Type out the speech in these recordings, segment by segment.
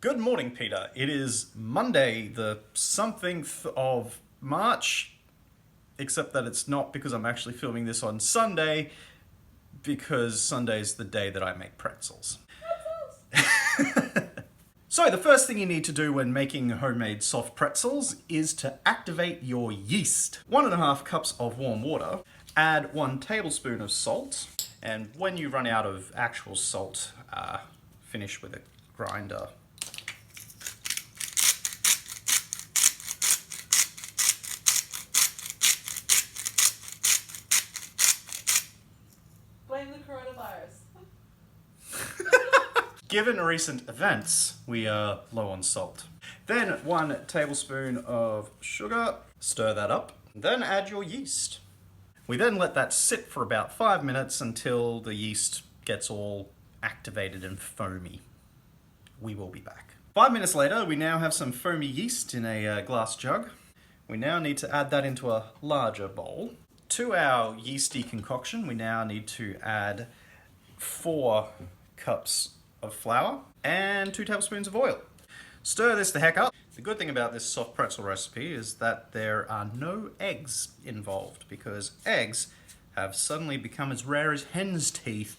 Good morning, Peter. It is Monday, the something of March, except that it's not because I'm actually filming this on Sunday, because Sunday is the day that I make pretzels. So the first thing you need to do when making homemade soft pretzels is to activate your yeast. 1.5 cups of warm water, add 1 tablespoon of salt, and when you run out of actual salt, finish with a grinder. Blame the coronavirus. Given recent events, we are low on salt. Then 1 tablespoon of sugar, stir that up, then add your yeast. We then let that sit for about 5 minutes until the yeast gets all activated and foamy. We will be back. 5 minutes later, we now have some foamy yeast in a glass jug. We now need to add that into a larger bowl. To our yeasty concoction, we now need to add 4 cups of flour and 2 tablespoons of oil. Stir this the heck up. The good thing about this soft pretzel recipe is that there are no eggs involved, because eggs have suddenly become as rare as hen's teeth.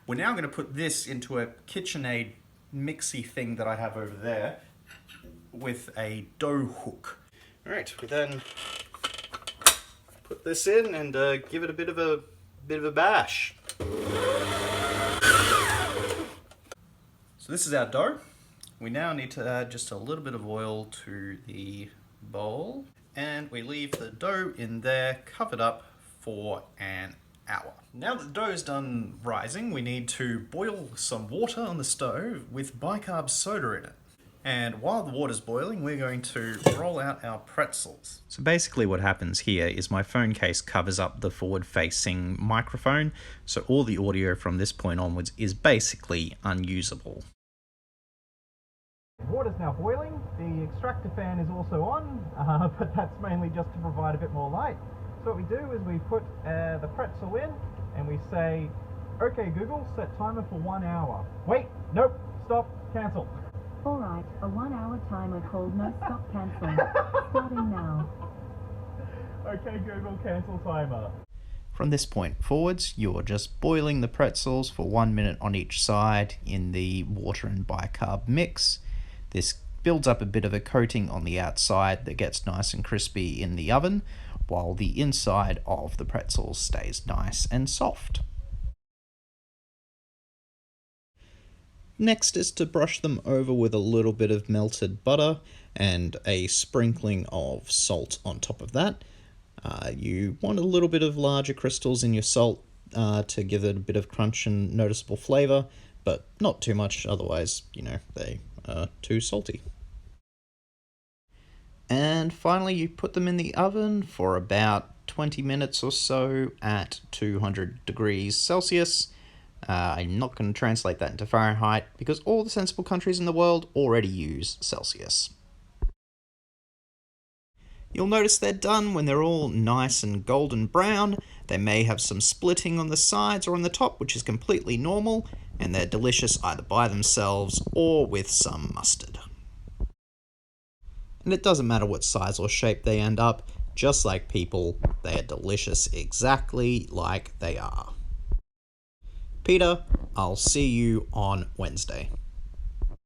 We're now going to put this into a KitchenAid mixy thing that I have over there with a dough hook. All right, we then put this in and give it a bit of a bash. So this is our dough. We now need to add just a little bit of oil to the bowl, and we leave the dough in there covered up for an hour. Now that the dough is done rising, we need to boil some water on the stove with bicarb soda in it. And while the water's boiling, we're going to roll out our pretzels. So basically what happens here is my phone case covers up the forward-facing microphone, so all the audio from this point onwards is basically unusable. Water's now boiling, the extractor fan is also on, but that's mainly just to provide a bit more light. So what we do is we put the pretzel in and we say, "Okay Google, set timer for 1 hour." Wait, nope, stop, cancel. Alright, a 1 hour timer called No Stop Cancel. Starting now. Okay Google, cancel timer. From this point forwards, you're just boiling the pretzels for 1 minute on each side in the water and bicarb mix. This builds up a bit of a coating on the outside that gets nice and crispy in the oven, while the inside of the pretzels stays nice and soft. Next is to brush them over with a little bit of melted butter and a sprinkling of salt on top of that. You want a little bit of larger crystals in your salt to give it a bit of crunch and noticeable flavour, but not too much, otherwise, they are too salty. And finally, you put them in the oven for about 20 minutes or so at 200 degrees Celsius. I'm not going to translate that into Fahrenheit because all the sensible countries in the world already use Celsius. You'll notice they're done when they're all nice and golden brown. They may have some splitting on the sides or on the top, which is completely normal, and they're delicious either by themselves or with some mustard. And it doesn't matter what size or shape they end up, just like people, they are delicious exactly like they are. Peter, I'll see you on Wednesday.